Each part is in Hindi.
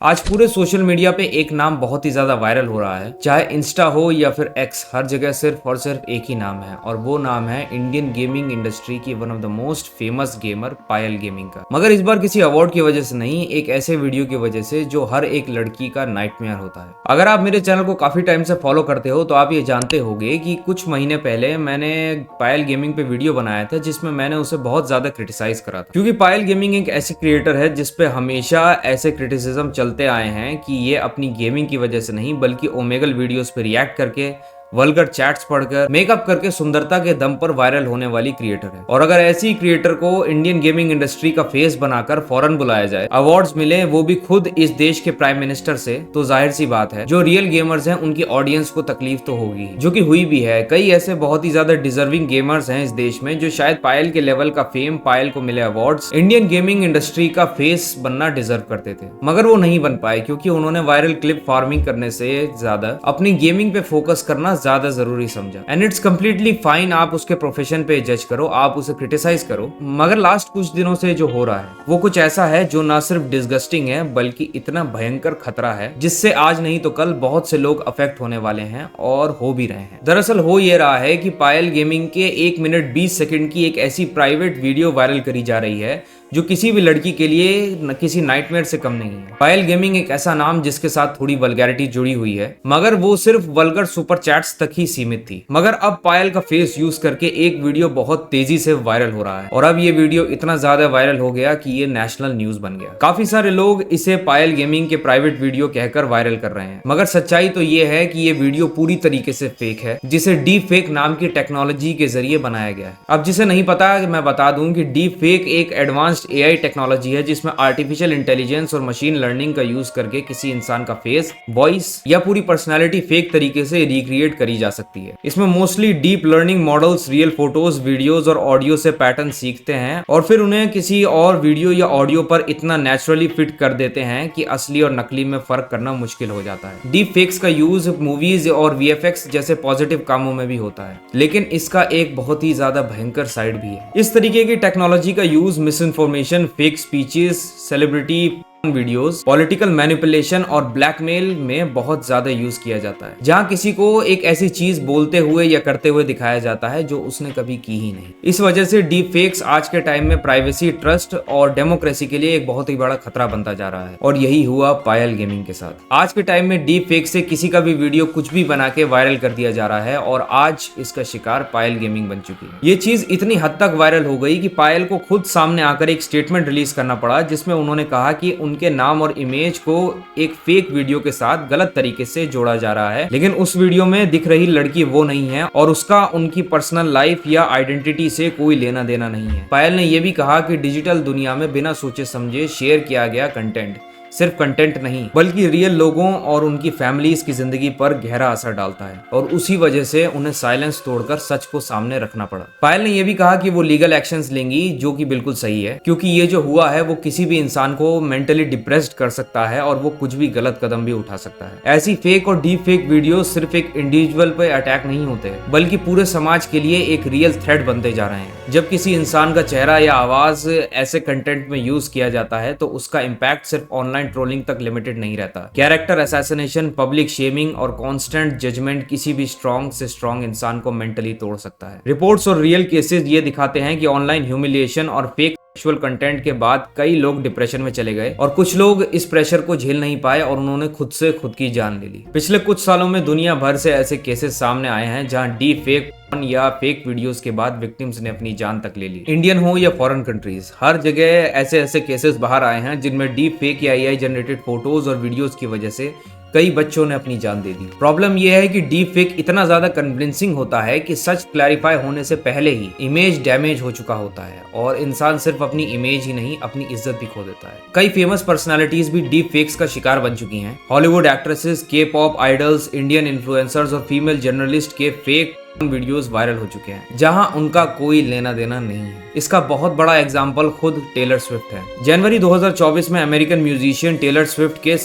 आज पूरे सोशल मीडिया पे एक नाम बहुत ही ज्यादा वायरल हो रहा है, चाहे इंस्टा हो या फिर एक्स, हर जगह सिर्फ और सिर्फ एक ही नाम है और वो नाम है इंडियन गेमिंग इंडस्ट्री की one of the most famous gamer Payal gaming का। मगर इस बार किसी अवार्ड की वजह से नहीं, एक ऐसे वीडियो की वजह से जो हर एक लड़की का नाइटमेयर होता है। अगर आप मेरे चैनल को काफी टाइम से फॉलो करते हो तो आप ये जानते होंगे कि कुछ महीने पहले मैंने पायल गेमिंग पे वीडियो बनाया था जिसमें मैंने उसे बहुत ज्यादा क्रिटिसाइज करा था, क्योंकि पायल गेमिंग एक ऐसी क्रिएटर है जिसपे हमेशा ऐसे क्रिटिसिज्म चलते आए हैं कि ये अपनी गेमिंग की वजह से नहीं बल्कि ओमेगल वीडियोस पे रिएक्ट करके, वल्गर चैट्स पढ़कर, मेकअप करके सुंदरता के दम पर वायरल होने वाली क्रिएटर है। और अगर ऐसी क्रिएटर को इंडियन गेमिंग इंडस्ट्री का फेस बनाकर फॉरेन बुलाया जाए, अवार्ड्स मिले, वो भी खुद इस देश के प्राइम मिनिस्टर से, तो जाहिर सी बात है जो रियल गेमर्स हैं उनकी ऑडियंस को तकलीफ तो होगी, जो कि हुई भी है। कई ऐसे बहुत ही ज्यादा डिजर्विंग गेमर्स हैं इस देश में जो शायद पायल के लेवल का फेम, पायल को मिले अवार्ड्स, इंडियन गेमिंग इंडस्ट्री का फेस बनना डिजर्व करते थे, मगर वो नहीं बन पाए क्योंकि उन्होंने वायरल क्लिप फार्मिंग करने से ज्यादा अपनी गेमिंग पे फोकस करना ज्यादा जरूरी समझा। एंड इट्स कम्प्लीटली फाइन, आप उसके प्रोफेशन पे जज करो, आप उसे क्रिटिसाइज करो, मगर लास्ट कुछ दिनों से जो हो रहा है वो कुछ ऐसा है जो ना सिर्फ डिस्गस्टिंग है बल्कि इतना भयंकर खतरा है जिससे आज नहीं तो कल बहुत से लोग अफेक्ट होने वाले हैं और हो भी रहे हैं। दरअसल हो ये रहा है कि पायल गेमिंग के 1 मिनट 20 सेकंड की एक ऐसी प्राइवेट वीडियो वायरल करी जा रही है जो किसी भी लड़की के लिए किसी नाइटमेयर से कम नहीं है। पायल गेमिंग एक ऐसा नाम जिसके साथ थोड़ी वल्गैरिटी जुड़ी हुई है, मगर वो सिर्फ वल्गर सुपर चैट्स तक ही सीमित थी। मगर अब पायल का फेस यूज करके एक वीडियो बहुत तेजी से वायरल हो रहा है और अब ये वीडियो इतना ज्यादा वायरल हो गया कि ये नेशनल न्यूज बन गया। काफी सारे लोग इसे पायल गेमिंग के प्राइवेट वीडियो कहकर वायरल कर रहे हैं, मगर सच्चाई तो ये है कि ये वीडियो पूरी तरीके से फेक है, जिसे डीप फेक नाम की टेक्नोलॉजी के जरिए बनाया गया है। अब जिसे नहीं पता, मैं बता दूं कि डीप फेक एक एडवांस एआई टेक्नोलॉजी है जिसमें आर्टिफिशियल इंटेलिजेंस और मशीन लर्निंग का यूज करके किसी इंसान का फेस, वॉइस या पूरी पर्सनालिटी फेक तरीके से रिक्रिएट करी जा सकती है। इसमें mostly deep learning models real photos, videos और ऑडियो से पैटर्न सीखते हैं और फिर उन्हें किसी और वीडियो या ऑडियो पर इतना नेचुरली फिट कर देते हैं कि असली और नकली में फर्क करना मुश्किल हो जाता है। डीप फेक्स का यूज मूवीज और वीएफएक्स जैसे पॉजिटिव कामों में भी होता है, लेकिन इसका एक बहुत ही ज्यादा भयंकर साइड भी है। इस तरीके की टेक्नोलॉजी का use miss information, fake speeches, celebrity videos, political manipulation और ब्लैकमेल में बहुत ज्यादा यूज किया जाता है, जहां किसी को एक ऐसी चीज बोलते हुए या करते हुए दिखाया जाता है जो उसने कभी की ही नहीं। इस वजह से डीप फेक्स आज के टाइम में प्राइवेसी, ट्रस्ट और डेमोक्रेसी के लिए एक बहुत ही बड़ा खतरा बनता जा रहा है और यही हुआ पायल गेमिंग के साथ। आज के टाइम में डीप फेक से किसी का भी वीडियो कुछ भी बना के वायरल कर दिया जा रहा है और आज इसका शिकार पायल गेमिंग बन चुकी है। ये चीज इतनी हद तक वायरल हो गई कि पायल को खुद सामने आकर एक स्टेटमेंट रिलीज करना पड़ा जिसमें उन्होंने कहा कि उनके नाम और इमेज को एक फेक वीडियो के साथ गलत तरीके से जोड़ा जा रहा है, लेकिन उस वीडियो में दिख रही लड़की वो नहीं है और उसका उनकी पर्सनल लाइफ या आइडेंटिटी से कोई लेना देना नहीं है। पायल ने यह भी कहा कि डिजिटल दुनिया में बिना सोचे समझे शेयर किया गया कंटेंट सिर्फ कंटेंट नहीं बल्कि रियल लोगों और उनकी फैमिलीज की जिंदगी पर गहरा असर डालता है और उसी वजह से उन्हें साइलेंस तोड़कर सच को सामने रखना पड़ा। पायल ने यह भी कहा कि वो लीगल एक्शंस लेंगी, जो कि बिल्कुल सही है, क्योंकि ये जो हुआ है वो किसी भी इंसान को मेंटली डिप्रेस्ड कर सकता है और वो कुछ भी गलत कदम भी उठा सकता है। ऐसी फेक और डीप फेक वीडियो सिर्फ एक इंडिविजुअल पे अटैक नहीं होते बल्कि पूरे समाज के लिए एक रियल थ्रेट बनते जा रहे हैं। जब किसी इंसान का चेहरा या आवाज ऐसे कंटेंट में यूज किया जाता है तो उसका इम्पैक्ट सिर्फ ऑनलाइन ट्रोलिंग तक लिमिटेड नहीं रहता। कैरेक्टर असैसिनेशन, पब्लिक शेमिंग और कांस्टेंट जजमेंट किसी भी स्ट्रॉन्ग से स्ट्रॉन्ग इंसान को मेंटली तोड़ सकता है। रिपोर्ट्स और रियल केसेस ये दिखाते हैं कि ऑनलाइन ह्यूमिलिएशन और फेक सेक्सुअल कंटेंट के बाद कई लोग डिप्रेशन में चले गए और कुछ लोग इस प्रेशर को झेल नहीं पाए और उन्होंने खुद से खुद की जान ले ली। पिछले कुछ सालों में दुनिया भर से ऐसे केसेस सामने आए हैं जहां डीप फेक या फेक वीडियोस के बाद विक्टिम्स ने अपनी जान तक ले ली। इंडियन हो या फॉरेन कंट्रीज, हर जगह ऐसे ऐसे केसेस बाहर आए हैं जिनमें डीप फेक या एआई जनरेटेड फोटोज और वीडियोस की वजह से कई बच्चों ने अपनी जान दे दी। प्रॉब्लम यह है कि डीप फेक इतना ज्यादा कन्विंसिंग होता है कि सच क्लैरिफाई होने से पहले ही इमेज डैमेज हो चुका होता है और इंसान सिर्फ अपनी इमेज ही नहीं अपनी इज्जत भी खो देता है। कई फेमस पर्सनालिटीज भी डीप फेक्स का शिकार बन चुकी हैं। हॉलीवुड एक्ट्रेसेस, के पॉप आइडल्स, इंडियन इन्फ्लुएंसर्स और फीमेल जर्नलिस्ट के फेक वीडियोस वायरल हो चुके हैं जहां उनका कोई लेना देना नहीं है। इसका बहुत बड़ा एग्जांपल खुद टेलर स्विफ्ट है। जनवरी 2024 में अमेरिकन म्यूजिशियन टेलर स्विफ्ट के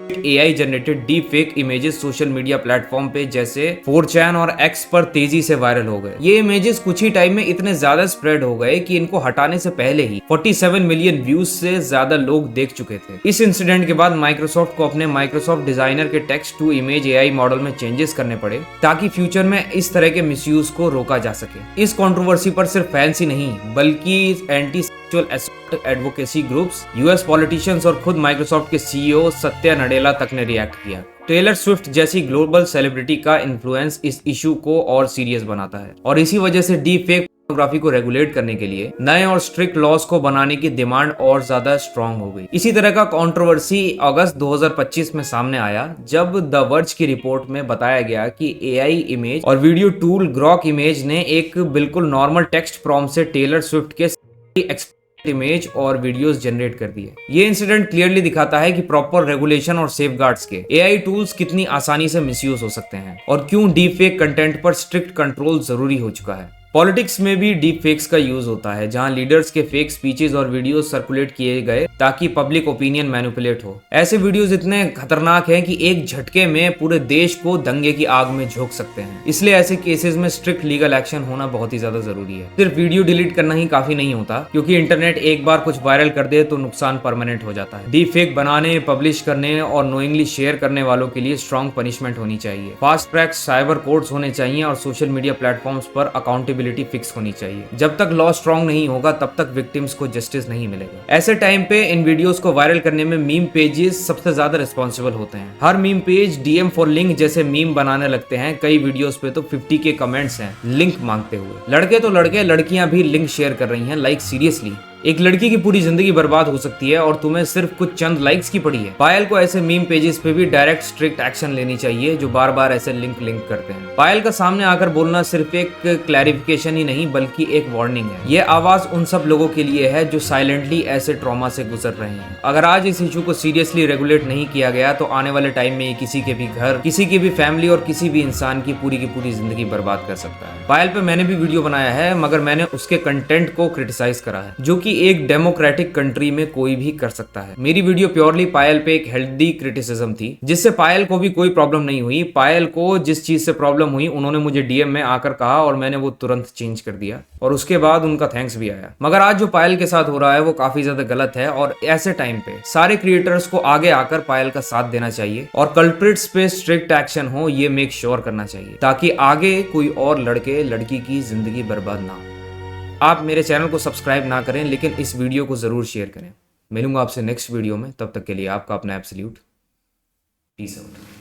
AI generated deep fake images social media platform पे जैसे 4chan और X पर तेजी से वायरल हो गए। ये इमेजेस कुछ ही टाइम में इतने ज्यादा स्प्रेड हो गए कि इनको हटाने से पहले ही 47 मिलियन व्यूज से ज्यादा लोग देख चुके थे। इस इंसिडेंट के बाद माइक्रोसॉफ्ट को अपने माइक्रोसॉफ्ट डिजाइनर के text to image AI model में चेंजेस करने पड़े ताकि फ्यूचर में इस तरह के मिसयूज को रोका जा सके। इस कंट्रोवर्सी पर सिर्फ फैंस ही नहीं बल्कि anti advocacy groups, US politicians और खुद माइक्रोसॉफ्ट के सीईओ सत्या नडेला तक ने रिएक्ट किया। टेलर स्विफ्ट जैसी ग्लोबल सेलिब्रिटी का इन्फ्लुएंस इस इशू को और सीरियस बनाता है और इसी वजह से डीप फेक फोटोग्राफी को रेगुलेट करने के लिए नए और स्ट्रिक्ट लॉज को बनाने की डिमांड और ज्यादा स्ट्रांग हो गई। इसी तरह का कंट्रोवर्सी अगस्त 2025 में सामने आया जब द वर्ज की रिपोर्ट में बताया गया कि एआई इमेज और वीडियो टूल ग्रॉक इमेज ने एक बिल्कुल नॉर्मल टेक्स्ट प्रॉम्प्ट से टेलर स्विफ्ट के इमेज और वीडियोस जनरेट कर दिए। ये इंसिडेंट क्लियरली दिखाता है कि प्रॉपर रेगुलेशन और सेफगार्ड्स के एआई टूल्स कितनी आसानी से मिसयूज हो सकते हैं और क्यों डीप फेक कंटेंट पर स्ट्रिक्ट कंट्रोल जरूरी हो चुका है। पॉलिटिक्स में भी डीप फेक्स का यूज होता है जहां लीडर्स के फेक स्पीचेस और वीडियोस सर्कुलेट किए गए ताकि पब्लिक ओपिनियन मैनिपुलेट हो। ऐसे वीडियोस इतने खतरनाक हैं कि एक झटके में पूरे देश को दंगे की आग में झोंक सकते हैं। इसलिए ऐसे केसेस में स्ट्रिक्ट लीगल एक्शन होना बहुत ही ज्यादा जरूरी है। सिर्फ वीडियो डिलीट करना ही काफी नहीं होता क्योंकि इंटरनेट एक बार कुछ वायरल कर दे तो नुकसान परमानेंट हो जाता है। डीप फेक बनाने, पब्लिश करने और नोइंगली शेयर करने वालों के लिए स्ट्रॉन्ग पनिशमेंट होनी चाहिए। फास्ट ट्रैक साइबर कोर्ट्स होने चाहिए और सोशल मीडिया प्लेटफॉर्म्स पर अकाउंटेबिलिटी फिक्स होनी चाहिए। जब तक लॉ स्ट्रॉन्ग नहीं होगा तब तक विक्टिम्स को जस्टिस नहीं मिलेगा। ऐसे टाइम पे इन वीडियोस को वायरल करने में मीम पेजेस सबसे ज्यादा रिस्पॉन्सिबल होते हैं। हर meme page DM for link जैसे मीम बनाने लगते हैं। कई वीडियोस पे तो 50 के कमेंट्स हैं लिंक मांगते हुए। लड़के तो लड़के, लड़कियां भी लिंक शेयर कर रही हैं। लाइक सीरियसली, एक लड़की की पूरी जिंदगी बर्बाद हो सकती है और तुम्हें सिर्फ कुछ चंद लाइक्स की पड़ी है। पायल को ऐसे मीम पेजेस पे भी डायरेक्ट स्ट्रिक्ट एक्शन लेनी चाहिए जो बार बार ऐसे लिंक करते हैं। पायल का सामने आकर बोलना सिर्फ एक क्लैरिफिकेशन ही नहीं बल्कि एक वार्निंग है। ये आवाज उन सब लोगों के लिए है जो साइलेंटली ऐसे ट्रॉमा से गुजर रहे हैं। अगर आज इस इशू को सीरियसली रेगुलेट नहीं किया गया तो आने वाले टाइम में किसी के भी घर, किसी की भी फैमिली और किसी भी इंसान की पूरी जिंदगी बर्बाद कर सकता है। पायल पे मैंने भी वीडियो बनाया है मगर मैंने उसके कंटेंट को क्रिटिसाइज करा है जो कि एक डेमोक्रेटिक कंट्री में कोई भी कर सकता है। मेरी वीडियो प्योरली पायल पे एक हेल्दी क्रिटिसिज्म थी जिससे पायल को भी कोई प्रॉब्लम नहीं हुई। पायल को जिस चीज से प्रॉब्लम हुई उन्होंने मुझे डीएम में आकर कहा और मैंने वो तुरंत चेंज कर दिया और उसके बाद उनका थैंक्स भी आया। मगर आज जो पायल के साथ हो रहा है वो काफी ज्यादा गलत है और ऐसे टाइम पे सारे क्रिएटर्स को आगे आकर पायल का साथ देना चाहिए और कल्प्रिट्स पे स्ट्रिक्ट एक्शन हो ये मेक श्योर करना चाहिए ताकि आगे कोई और लड़के लड़की की जिंदगी बर्बाद ना हो। आप मेरे चैनल को सब्सक्राइब ना करें लेकिन इस वीडियो को जरूर शेयर करें। मिलूंगा आपसे नेक्स्ट वीडियो में, तब तक के लिए आपका अपना एब्सोल्यूट। Peace out.